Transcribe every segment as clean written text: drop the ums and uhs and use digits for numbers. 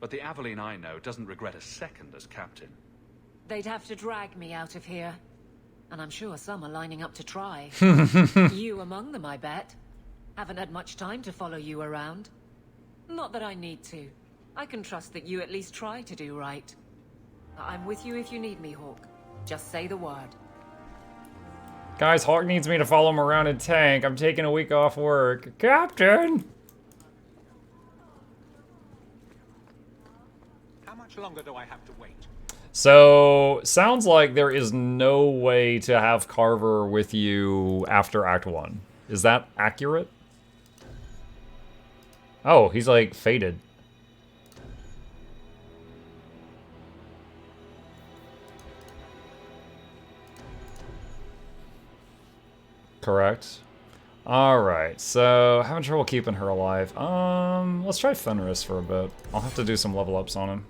but the Aveline I know doesn't regret a second as captain. They'd have to drag me out of here. And I'm sure some are lining up to try. You among them, I bet. Haven't had much time to follow you around. Not that I need to. I can trust that you at least try to do right. I'm with you if you need me, Hawk. Just say the word. Guys, Hawk needs me to follow him around in tank. I'm taking a week off work. Captain! How much longer do I have to wait? So, sounds like there is no way to have Carver with you after Act 1. Is that accurate? Oh, he's like faded. Correct. Alright, so having trouble keeping her alive. Let's try Fenris for a bit. I'll have to do some level ups on him.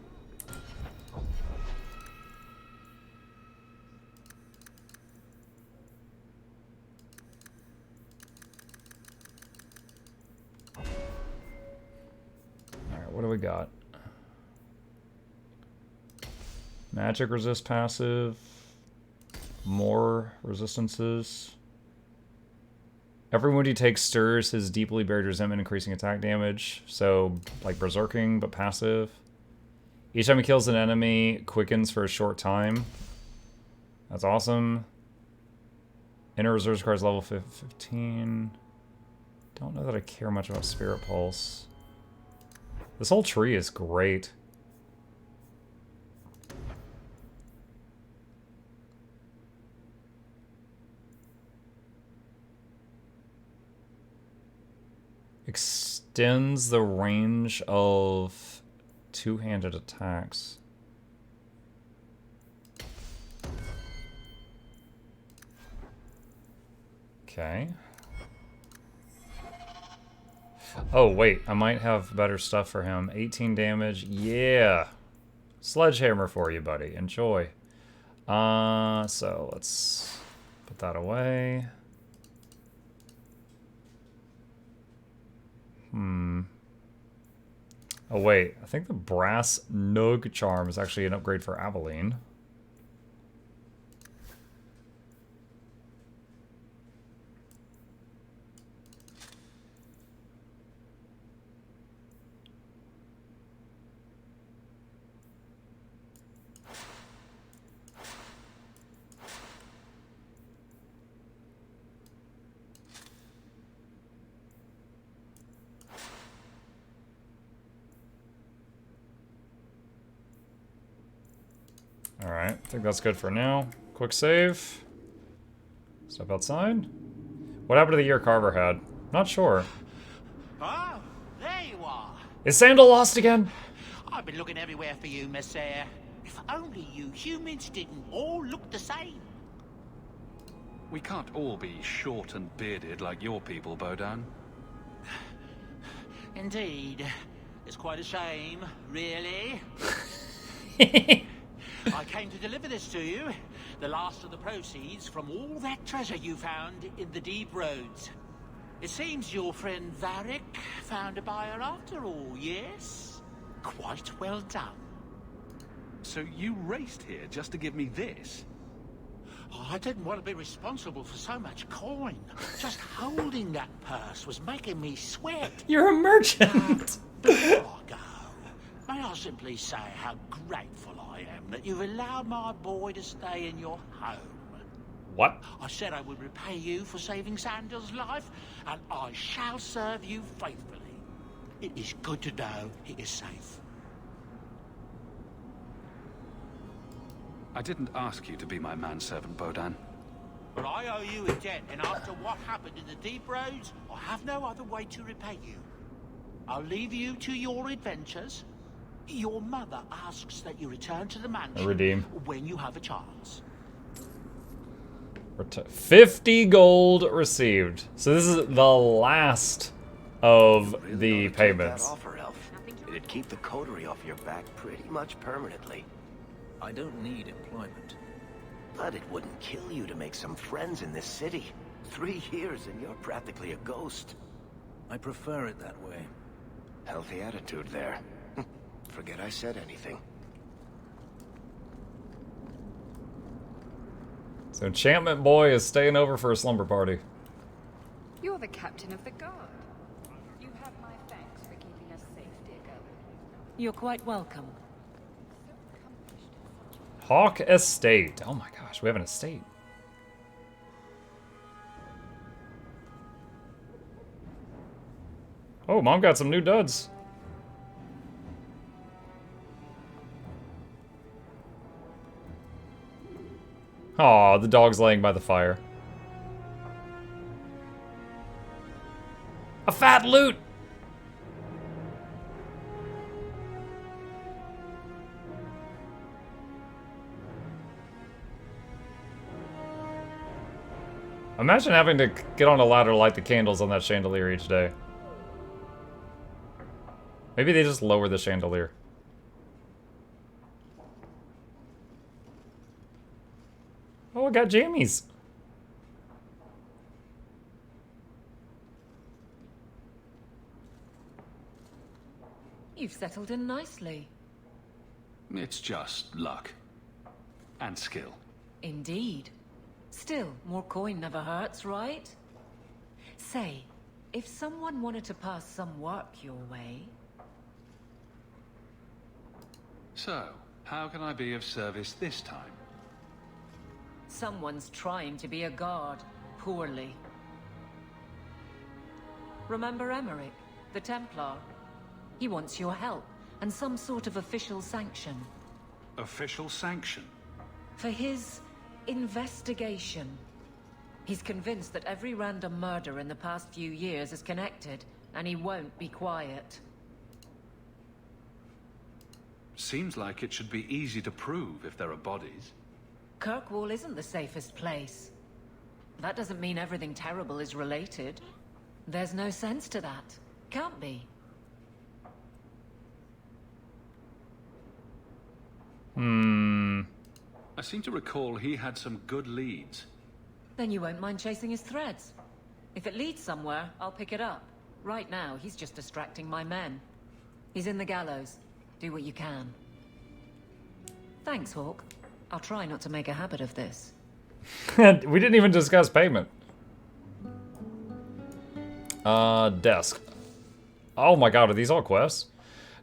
Alright, what do we got? Magic resist passive. More resistances. Every wound he takes stirs his deeply buried resentment, increasing attack damage. So, like berserking, but passive. Each time he kills an enemy, quickens for a short time. That's awesome. Inner reserves requires level 15. Don't know that I care much about Spirit Pulse. This whole tree is great. Extends the range of two-handed attacks. Okay. Oh, wait. I might have better stuff for him. 18 damage. Yeah. Sledgehammer for you, buddy. Enjoy. So let's put that away. Oh wait, I think the Brass Nug Charm is actually an upgrade for Aveline. Alright, I think that's good for now. Quick save. Step outside. What happened to the year Carver had? Not sure. Oh, there you are. Is Sandal lost again? I've been looking everywhere for you, Messiah. If only you humans didn't all look the same. We can't all be short and bearded like your people, Bodan. Indeed. It's quite a shame, really. I came to deliver this to you. The last of the proceeds from all that treasure you found in the deep roads. It seems your friend Varric found a buyer after all, yes? Quite well done. So you raced here just to give me this? Oh, I didn't want to be responsible for so much coin. Just holding that purse was making me sweat. You're a merchant! Before I go, may I simply say how grateful I am that you've allowed my boy to stay in your home. What? I said I would repay you for saving Sandal's life, and I shall serve you faithfully. It is good to know he is safe. I didn't ask you to be my manservant, Bodan. But I owe you a debt, and after what happened in the deep roads, I have no other way to repay you. I'll leave you to your adventures. Your mother asks that you return to the mansion Redeem. when you have a chance. 50 gold received. So this is the last of the payments. That offer, Elf. It'd keep the coterie off your back pretty much permanently. I don't need employment. But it wouldn't kill you to make some friends in this city. 3 years and you're practically a ghost. I prefer it that way. Healthy attitude there. forget I said anything. So Enchantment Boy is staying over for a slumber party. You're the captain of the guard. You have my thanks for keeping us safe, dear girl. You're quite welcome. Hawk Estate. Oh my gosh, we have an estate. Oh, Mom got some new duds. Aw, the dog's laying by the fire. A fat loot! Imagine having to get on a ladder to light the candles on that chandelier each day. Maybe they just lower the chandelier. Oh, I got jammies. You've settled in nicely. It's just luck. And skill. Indeed. Still, more coin never hurts, right? Say, if someone wanted to pass some work your way... So, how can I be of service this time? Someone's trying to be a guard, poorly. Remember Emmerich, the Templar? He wants your help, and some sort of official sanction. Official sanction? For his investigation. He's convinced that every random murder in the past few years is connected, and he won't be quiet. Seems like it should be easy to prove if there are bodies. Kirkwall isn't the safest place. That doesn't mean everything terrible is related. There's no sense to that. Can't be. I seem to recall he had some good leads. Then you won't mind chasing his threads. If it leads somewhere, I'll pick it up. Right now, he's just distracting my men. He's in the gallows. Do what you can. Thanks, Hawk. I'll try not to make a habit of this. We didn't even discuss payment. Desk. Oh my god, are these all quests?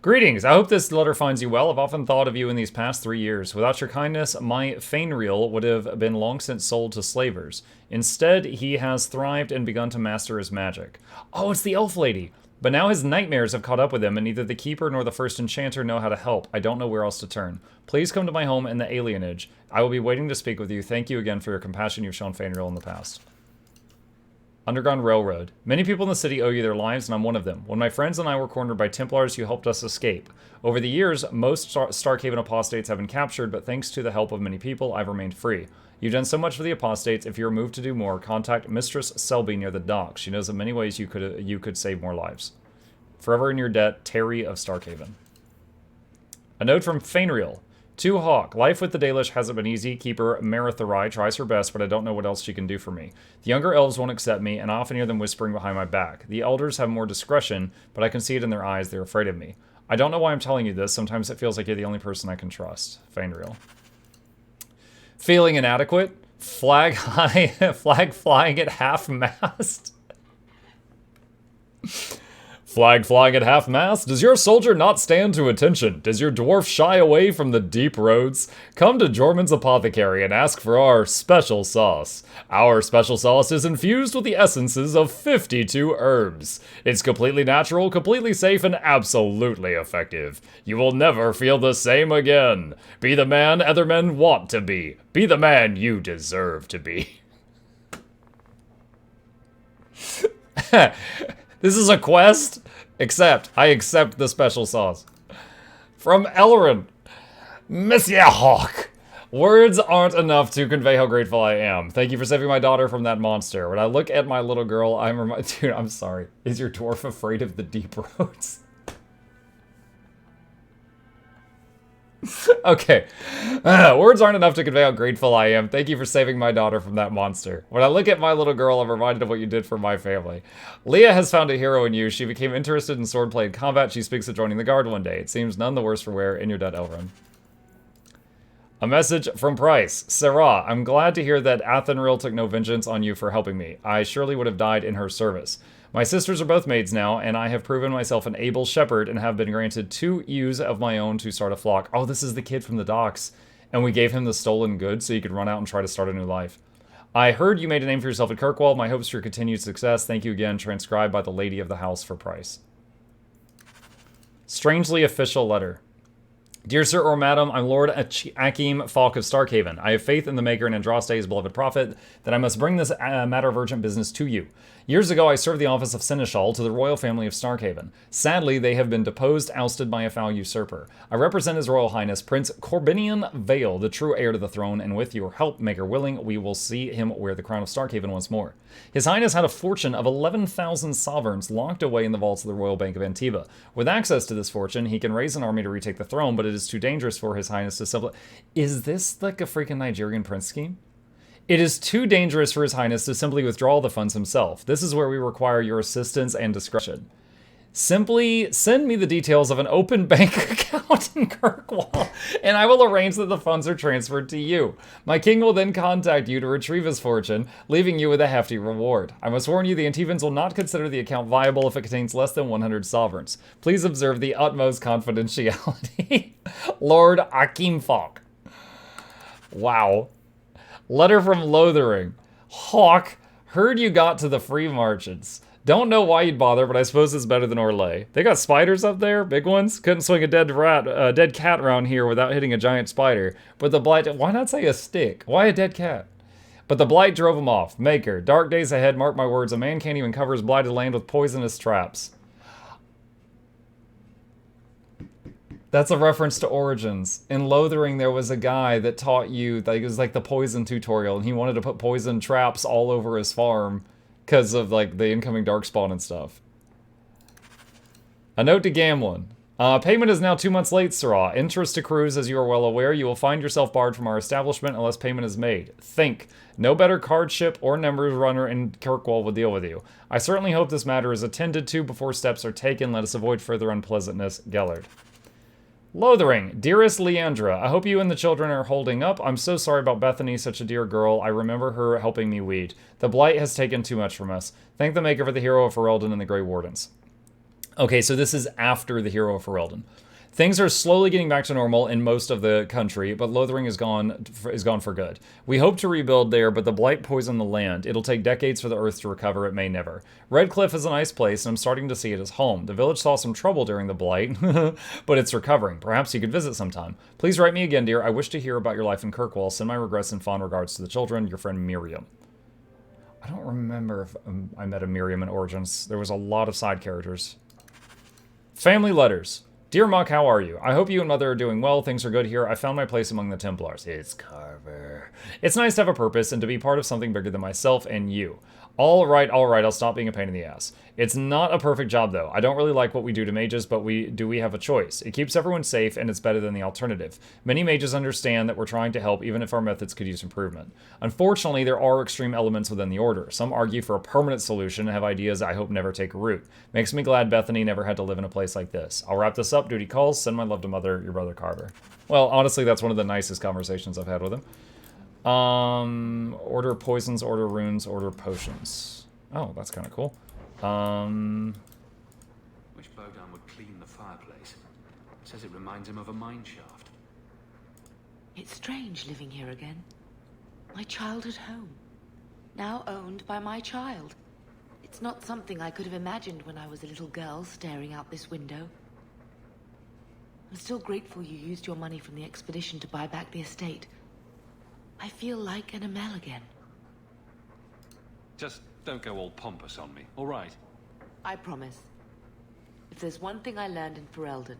Greetings, I hope this letter finds you well. I've often thought of you in these past 3 years. Without your kindness, my Fainreel would have been long since sold to slavers. Instead, he has thrived and begun to master his magic. Oh, it's the elf lady. But now his nightmares have caught up with him, and neither the Keeper nor the First Enchanter know how to help. I don't know where else to turn. Please come to my home in the Alienage. I will be waiting to speak with you. Thank you again for your compassion you've shown Fainreel in the past. Underground Railroad. Many people in the city owe you their lives, and I'm one of them. When my friends and I were cornered by Templars, you helped us escape. Over the years, most Starkhaven apostates have been captured, but thanks to the help of many people, I've remained free. You've done so much for the apostates. If you're moved to do more, contact Mistress Selby near the docks. She knows of many ways you could save more lives. Forever in your debt, Terry of Starkhaven. A note from Fainreel. To Hawk, life with the Dalish hasn't been easy. Keeper Maratharai tries her best, but I don't know what else she can do for me. The younger elves won't accept me, and I often hear them whispering behind my back. The elders have more discretion, but I can see it in their eyes. They're afraid of me. I don't know why I'm telling you this. Sometimes it feels like you're the only person I can trust. Fainreel. Feeling inadequate? Flag high, flag flying at half-mast? Flag flying at half-mast? Does your soldier not stand to attention? Does your dwarf shy away from the deep roads? Come to Jorman's Apothecary and ask for our special sauce. Our special sauce is infused with the essences of 52 herbs. It's completely natural, completely safe, and absolutely effective. You will never feel the same again. Be the man other men want to be. Be the man you deserve to be. This is a quest, except I accept the special sauce. From Elrin. Monsieur Hawk. Words aren't enough to convey how grateful I am. Thank you for saving my daughter from that monster. When I look at my little girl, I'm reminded... Dude, I'm sorry. Is your dwarf afraid of the deep roads? Okay. Words aren't enough to convey how grateful I am. Thank you for saving my daughter from that monster. When I look at my little girl, I'm reminded of what you did for my family. Leah has found a hero in you. She became interested in swordplay and combat. She speaks of joining the guard one day. It seems none the worse for wear in your dead Elrond. A message from Price. Sarah, I'm glad to hear that Athenril took no vengeance on you for helping me. I surely would have died in her service. My sisters are both maids now, and I have proven myself an able shepherd and have been granted 2 ewes of my own to start a flock. Oh, this is the kid from the docks. And we gave him the stolen goods so he could run out and try to start a new life. I heard you made a name for yourself at Kirkwall. My hopes for your continued success. Thank you again. Transcribed by the lady of the house for Price. Strangely official letter. Dear Sir or Madam, I'm Lord Akim Falk of Starkhaven. I have faith in the Maker and Andraste, his beloved prophet, that I must bring this matter of urgent business to you. Years ago, I served the office of Seneschal to the royal family of Starkhaven. Sadly, they have been deposed, ousted by a foul usurper. I represent His Royal Highness Prince Corbinian Vale, the true heir to the throne, and with your help, Maker willing, we will see him wear the crown of Starkhaven once more. His Highness had a fortune of 11,000 sovereigns locked away in the vaults of the Royal Bank of Antiva. With access to this fortune, he can raise an army to retake the throne, but it is too dangerous for His Highness to simply... Is this like a freaking Nigerian prince scheme? It is too dangerous for His Highness to simply withdraw the funds himself. This is where we require your assistance and discretion. Simply send me the details of an open bank account in Kirkwall, and I will arrange that the funds are transferred to you. My king will then contact you to retrieve his fortune, leaving you with a hefty reward. I must warn you, the Antivans will not consider the account viable if it contains less than 100 sovereigns. Please observe the utmost confidentiality. Lord Akim Falk. Wow. Letter from Lothering. Hawk, heard you got to the free marches. Don't know why you'd bother, but I suppose it's better than Orlais. They got spiders up there, big ones. Couldn't swing a dead cat around here without hitting a giant spider. But the blight, why not say a stick? Why a dead cat? But the blight drove him off. Maker, dark days ahead, mark my words, a man can't even cover his blighted land with poisonous traps. That's a reference to Origins. In Lothering, there was a guy that taught you, that it was like the poison tutorial, and he wanted to put poison traps all over his farm because of like the incoming darkspawn and stuff. A note to Gamlin. Payment is now 2 months late, Sirrah. Interest accrues, as you are well aware. You will find yourself barred from our establishment unless payment is made. Think. No better cardship or numbers runner in Kirkwall will deal with you. I certainly hope this matter is attended to before steps are taken. Let us avoid further unpleasantness. Gellard. Lothering, dearest Leandra, I hope you and the children are holding up. I'm so sorry about Bethany, such a dear girl. I remember her helping me weed. The blight has taken too much from us. Thank the Maker for the hero of Ferelden and the Grey Wardens. Okay, so this is after the hero of Ferelden. Things are slowly getting back to normal in most of the country, but Lothering is gone for good. We hope to rebuild there, but the blight poisoned the land. It'll take decades for the earth to recover. It may never. Redcliffe is a nice place, and I'm starting to see it as home. The village saw some trouble during the blight, but it's recovering. Perhaps you could visit sometime. Please write me again, dear. I wish to hear about your life in Kirkwall. Send my regrets and fond regards to the children. Your friend Miriam. I don't remember if I met a Miriam in Origins. There was a lot of side characters. Family letters. Dear Muck, how are you? I hope you and Mother are doing well. Things are good here. I found my place among the Templars. It's Carver. It's nice to have a purpose and to be part of something bigger than myself and you. All right, I'll stop being a pain in the ass. It's not a perfect job, though. I don't really like what we do to mages, but we have a choice. It keeps everyone safe, and it's better than the alternative. Many mages understand that we're trying to help, even if our methods could use improvement. Unfortunately, there are extreme elements within the Order. Some argue for a permanent solution and have ideas I hope never take root. Makes me glad Bethany never had to live in a place like this. I'll wrap this up. Duty calls. Send my love to Mother, your brother Carver. Well, honestly, that's one of the nicest conversations I've had with him. Order poisons, order runes, order potions. Oh, that's kind of cool. Wish Bodan would clean the fireplace. Says it reminds him of a mine shaft. It's strange living here again. My childhood home. Now owned by my child. It's not something I could have imagined when I was a little girl staring out this window. I'm still grateful you used your money from the expedition to buy back the estate. I feel like an Amel again. Just don't go all pompous on me, all right? I promise. If there's one thing I learned in Ferelden,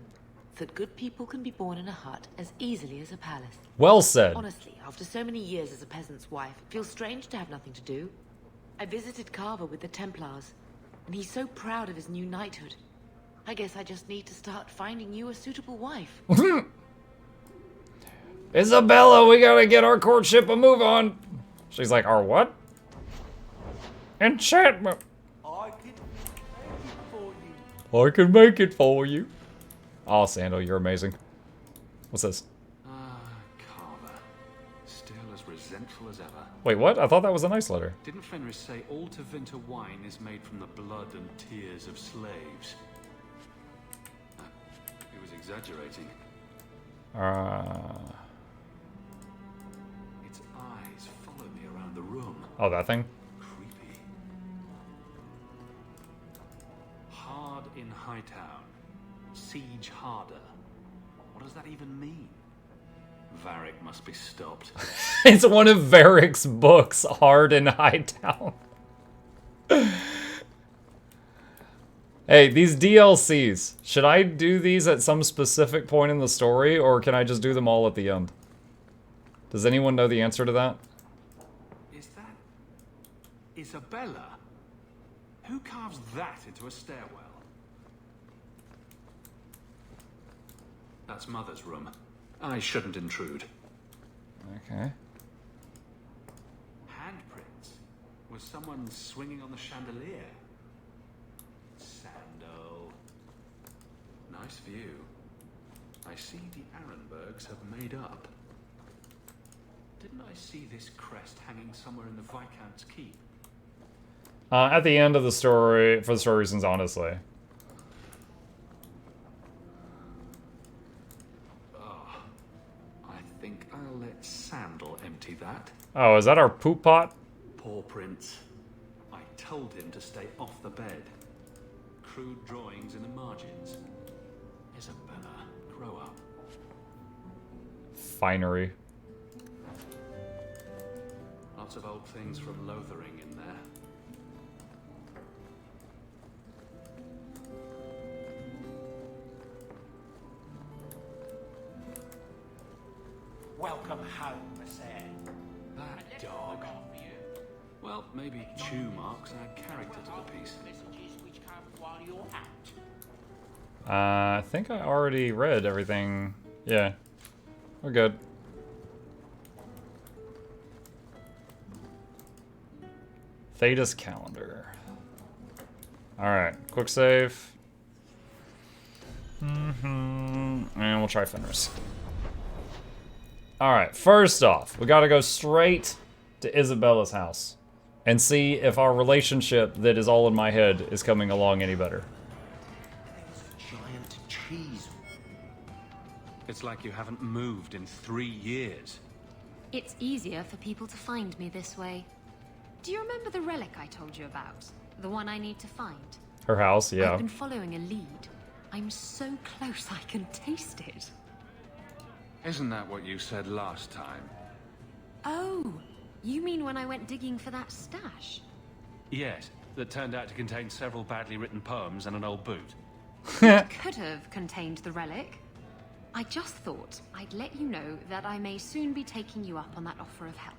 it's that good people can be born in a hut as easily as a palace. Well said. Honestly, after so many years as a peasant's wife, it feels strange to have nothing to do. I visited Carver with the Templars, and he's so proud of his new knighthood. I guess I just need to start finding you a suitable wife. Isabella, we gotta get our courtship a move on. She's like, our what? Enchantment. I can make it for you. I can make it for you. Oh, Sandal, you're amazing. What's this? Carver. Still as resentful as ever. Wait, what? I thought that was a nice letter. Didn't Fenris say all to winter wine is made from the blood and tears of slaves? He was exaggerating. Its eyes follow me around the room. Oh, that thing? Creepy. Hard in Hightown. Siege harder. What does that even mean? Varric must be stopped. It's one of Varric's books, Hard in Hightown. Hey, these DLCs, should I do these at some specific point in the story, or can I just do them all at the end? Does anyone know the answer to that? Is that Isabella? Who carves that into a stairwell? That's Mother's room. I shouldn't intrude. Okay. Handprints. Was someone swinging on the chandelier? Sando. Nice view. I see the Arenbergs have made up. Didn't I see this crest hanging somewhere in the Viscount's keep? At the end of the story, for the story reasons, honestly. I think I'll let Sandal empty that. Oh, is that our poop pot? Poor Prince. I told him to stay off the bed. Crude drawings in the margins. Isabella, grow up. Finery. Lots of old things from Lothering in there. Welcome home, Sir. That dog. Well, maybe chew marks add character to the piece. Messages which come while you're out. I think I already read everything. Yeah. We're good. Theda's calendar. Alright, quick save. And we'll try Fenris. Alright, first off, we gotta go straight to Isabella's house and see if our relationship that is all in my head is coming along any better. There's a giant cheese. It's like you haven't moved in 3 years. It's easier for people to find me this way. Do you remember the relic I told you about? The one I need to find? Her house, yeah. I've been following a lead. I'm so close I can taste it. Isn't that what you said last time? Oh, you mean when I went digging for that stash? Yes, that turned out to contain several badly written poems and an old boot. It could have contained the relic. I just thought I'd let you know that I may soon be taking you up on that offer of help.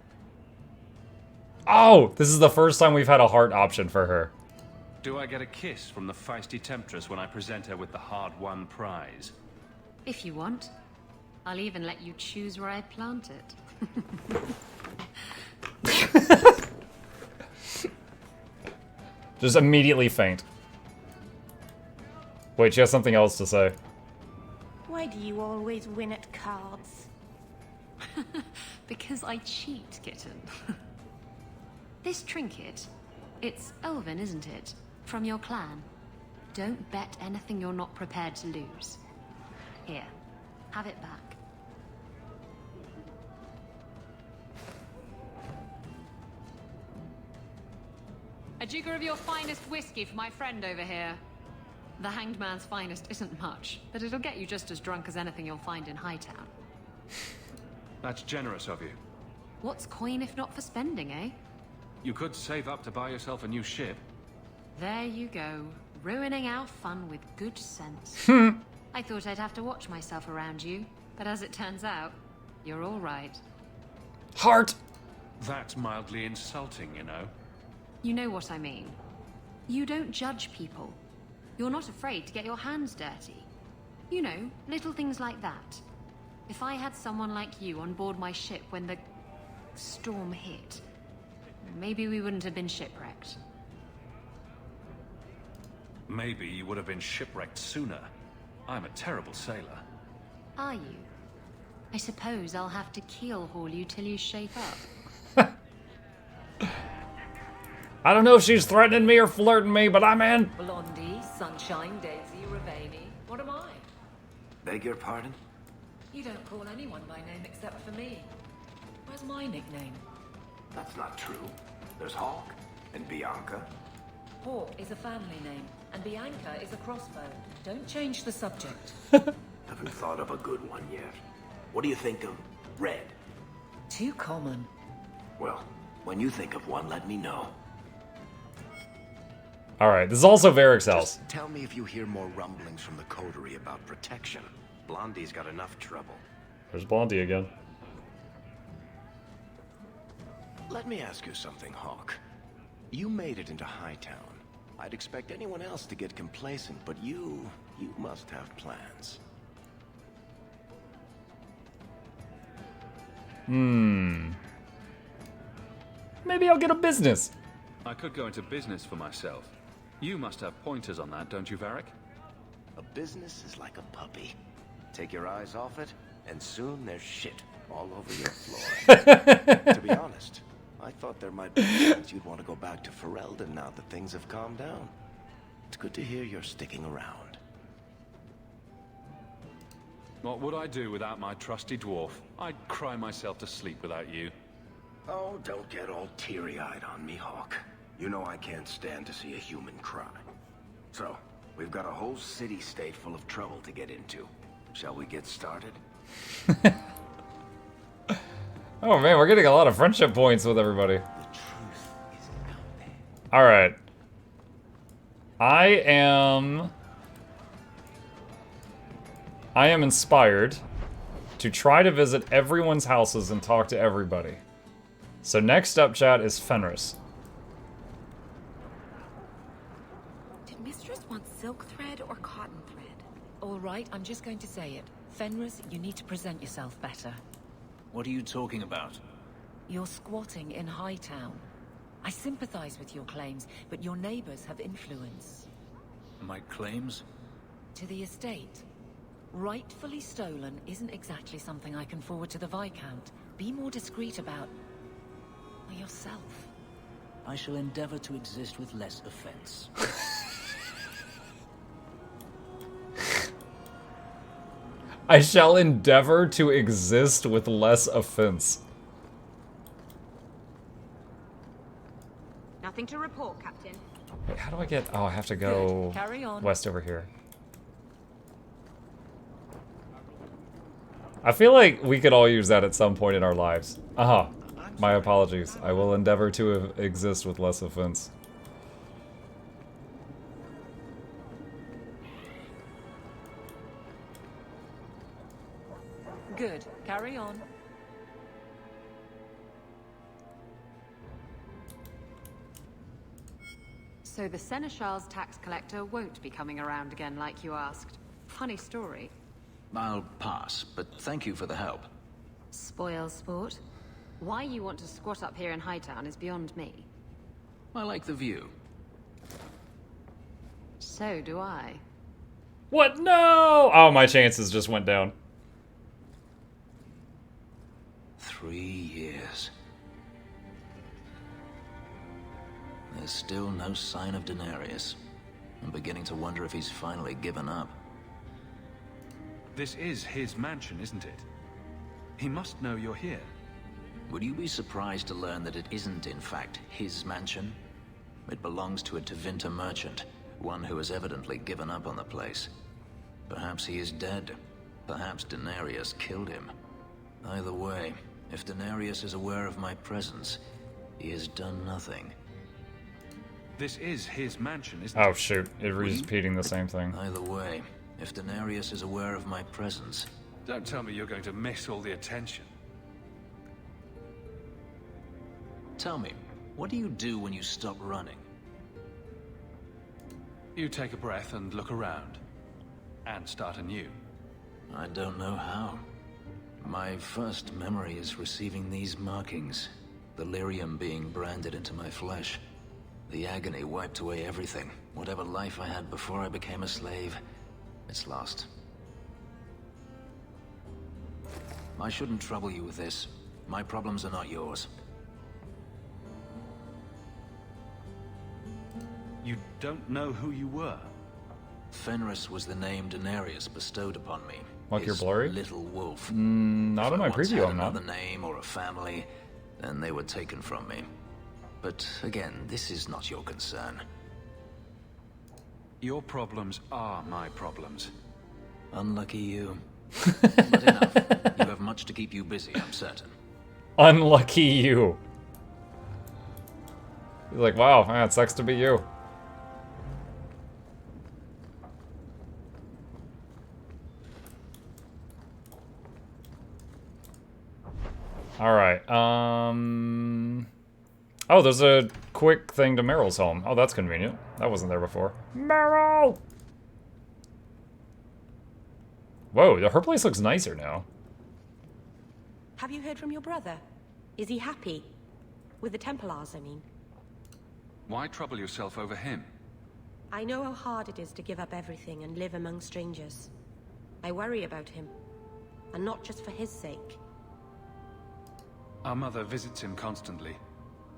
Oh, this is the first time we've had a heart option for her. Do I get a kiss from the feisty temptress when I present her with the hard-won prize? If you want. I'll even let you choose where I plant it. Just immediately faint. Wait, she has something else to say. Why do you always win at cards? Because I cheat, kitten. This trinket, it's elven, isn't it? From your clan. Don't bet anything you're not prepared to lose. Here, have it back. A jigger of your finest whiskey for my friend over here. The hanged man's finest isn't much, but it'll get you just as drunk as anything you'll find in Hightown. That's generous of you. What's coin if not for spending, eh? You could save up to buy yourself a new ship. There you go, ruining our fun with good sense. I thought I'd have to watch myself around you, but as it turns out, you're all right. Heart! That's mildly insulting, you know. You know what I mean. You don't judge people. You're not afraid to get your hands dirty. You know, little things like that. If I had someone like you on board my ship when the storm hit, maybe we wouldn't have been shipwrecked. Maybe you would have been shipwrecked sooner. I'm a terrible sailor. Are you? I suppose I'll have to keel haul you till you shape up. I don't know if she's threatening me or flirting me, but I'm in. Blondie, Sunshine, Daisy, Ravani. What am I? Beg your pardon? You don't call anyone by name except for me. Where's my nickname? That's not true. There's Hawk and Bianca. Hawk is a family name, and Bianca is a crossbow. Don't change the subject. Haven't thought of a good one yet. What do you think of Red? Too common. Well, when you think of one, let me know. Alright, this is also Varric's house. Just tell me if you hear more rumblings from the coterie about protection. Blondie's got enough trouble. There's Blondie again. Let me ask you something, Hawk. You made it into Hightown. I'd expect anyone else to get complacent, but you must have plans. Maybe I'll get a business. I could go into business for myself. You must have pointers on that, don't you, Varric? A business is like a puppy. Take your eyes off it, and soon there's shit all over your floor. To be honest, I thought there might be chance you'd want to go back to Ferelden now that things have calmed down. It's good to hear you're sticking around. What would I do without my trusty dwarf? I'd cry myself to sleep without you. Oh, don't get all teary-eyed on me, Hawk. You know I can't stand to see a human cry. So, we've got a whole city-state full of trouble to get into. Shall we get started? Oh man, we're getting a lot of friendship points with everybody. The truth is out there. Alright. I am inspired to try to visit everyone's houses and talk to everybody. So next up, chat, is Fenris. Did Mistress want silk thread or cotton thread? All right, I'm just going to say it. Fenris, you need to present yourself better. What are you talking about? You're squatting in Hightown. I sympathize with your claims, but your neighbors have influence. My claims? To the estate. Rightfully stolen isn't exactly something I can forward to the Viscount. Be more discreet about yourself. I shall endeavor to exist with less offense. I shall endeavor to exist with less offense. Nothing to report, Captain. Wait, how do I get... Oh, I have to go Good. Carry on. west over here. I feel like we could all use that at some point in our lives. My apologies. I will endeavor to exist with less offense. Good. Carry on. So the Seneschal's tax collector won't be coming around again like you asked. Funny story. I'll pass, but thank you for the help. Spoil sport. Why you want to squat up here in Hightown is beyond me. I like the view. So do I. What? No! Oh, my chances just went down. 3 years. There's still no sign of Daenerys. I'm beginning to wonder if he's finally given up. This is his mansion, isn't it? He must know you're here. Would you be surprised to learn that it isn't, in fact, his mansion? It belongs to a Tevinter merchant, one who has evidently given up on the place. Perhaps he is dead. Perhaps Daenerys killed him. Either way, if Daenerys is aware of my presence, he has done nothing. This is his mansion, isn't it? Oh, shoot. It is repeating the same thing. Either way, if Daenerys is aware of my presence... Don't tell me you're going to miss all the attention. Tell me, what do you do when you stop running? You take a breath and look around. And start anew. I don't know how. My first memory is receiving these markings. The lyrium being branded into my flesh. The agony wiped away everything. Whatever life I had before I became a slave, it's lost. I shouldn't trouble you with this. My problems are not yours. You don't know who you were? Fenris was the name Daenerys bestowed upon me. Like you're His blurry? little wolf. Not in my preview, I'm not. Another name or a family, then they were taken from me. But again, this is not your concern. Your problems are my problems. Unlucky you. But enough. You have much to keep you busy, I'm certain. Unlucky you. He's like, wow, it sucks to be you. Alright, oh, there's a quick thing to Meryl's home. Oh, that's convenient. That wasn't there before. Meryl! Whoa, her place looks nicer now. Have you heard from your brother? Is he happy? With the Templars, I mean. Why trouble yourself over him? I know how hard it is to give up everything and live among strangers. I worry about him. And not just for his sake. Our mother visits him constantly.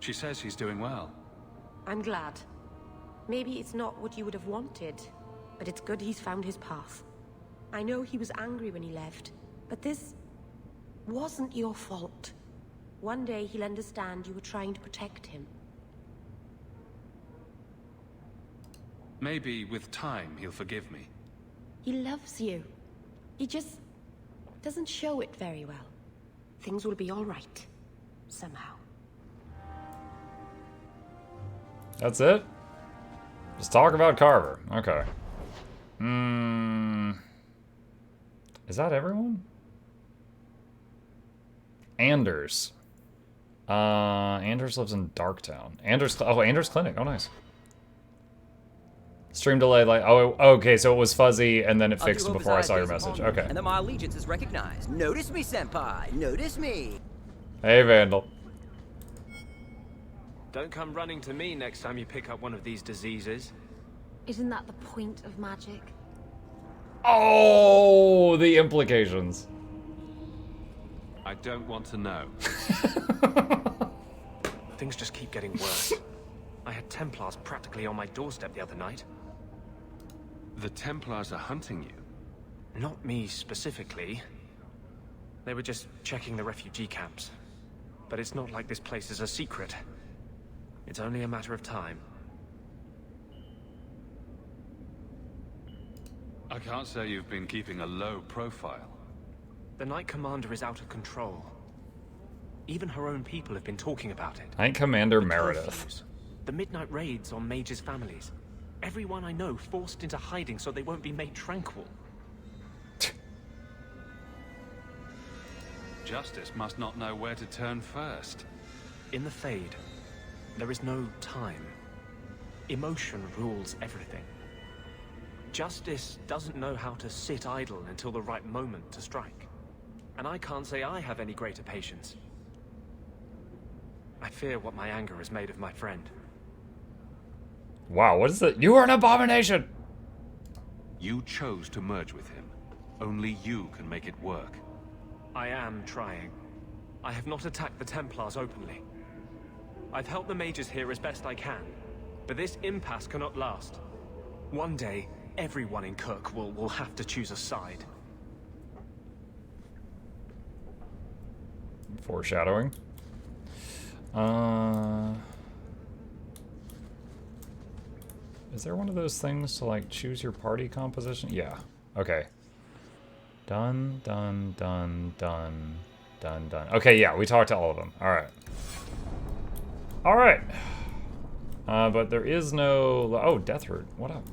She says he's doing well. I'm glad. Maybe it's not what you would have wanted, but it's good he's found his path. I know he was angry when he left, but this wasn't your fault. One day he'll understand you were trying to protect him. Maybe with time he'll forgive me. He loves you. He just doesn't show it very well. Things will be all right. Somehow. That's it? Just talk about Carver. Okay. Is that everyone? Anders. Anders lives in Darktown. Anders Clinic. Oh, nice. Stream delay, like, oh, okay, so it was fuzzy, and then it fixed before I saw your message. Okay. And then my allegiance is recognized. Notice me, senpai. Notice me. Hey, Vandal. Don't come running to me next time you pick up one of these diseases. Isn't that the point of magic? Oh, the implications. I don't want to know. Things just keep getting worse. I had Templars practically on my doorstep the other night. The Templars are hunting you? Not me specifically. They were just checking the refugee camps. But it's not like this place is a secret. It's only a matter of time. I can't say you've been keeping a low profile. The Knight Commander is out of control. Even her own people have been talking about it. Knight Commander The Meredith. curfews, the midnight raids on mages' families. Everyone I know forced into hiding so they won't be made tranquil. Justice must not know where to turn first. In the Fade, there is no time. Emotion rules everything. Justice doesn't know how to sit idle until the right moment to strike. And I can't say I have any greater patience. I fear what my anger has made of my friend. Wow, what is that? You are an abomination! You chose to merge with him. Only you can make it work. I am trying. I have not attacked the Templars openly. I've helped the mages here as best I can, but this impasse cannot last. One day, everyone in Kirk will have to choose a side. Foreshadowing. Is there one of those things to, like, choose your party composition? Yeah. Okay. Done, done, done, done, done, done. Okay, yeah, we talked to all of them. Alright. Alright. But there is no... Oh, Deathroot. What up?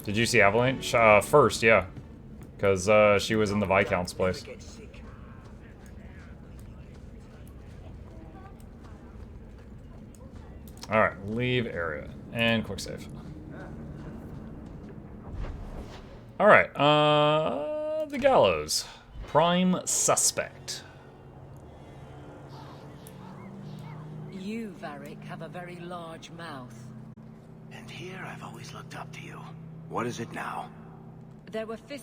Did you see Avalanche? First, yeah. Because she was in the Viscount's place. Alright, leave area. And quick save. Alright, The gallows. Prime suspect. You, Varric, have a very large mouth. And here I've always looked up to you. What is it now? There were fists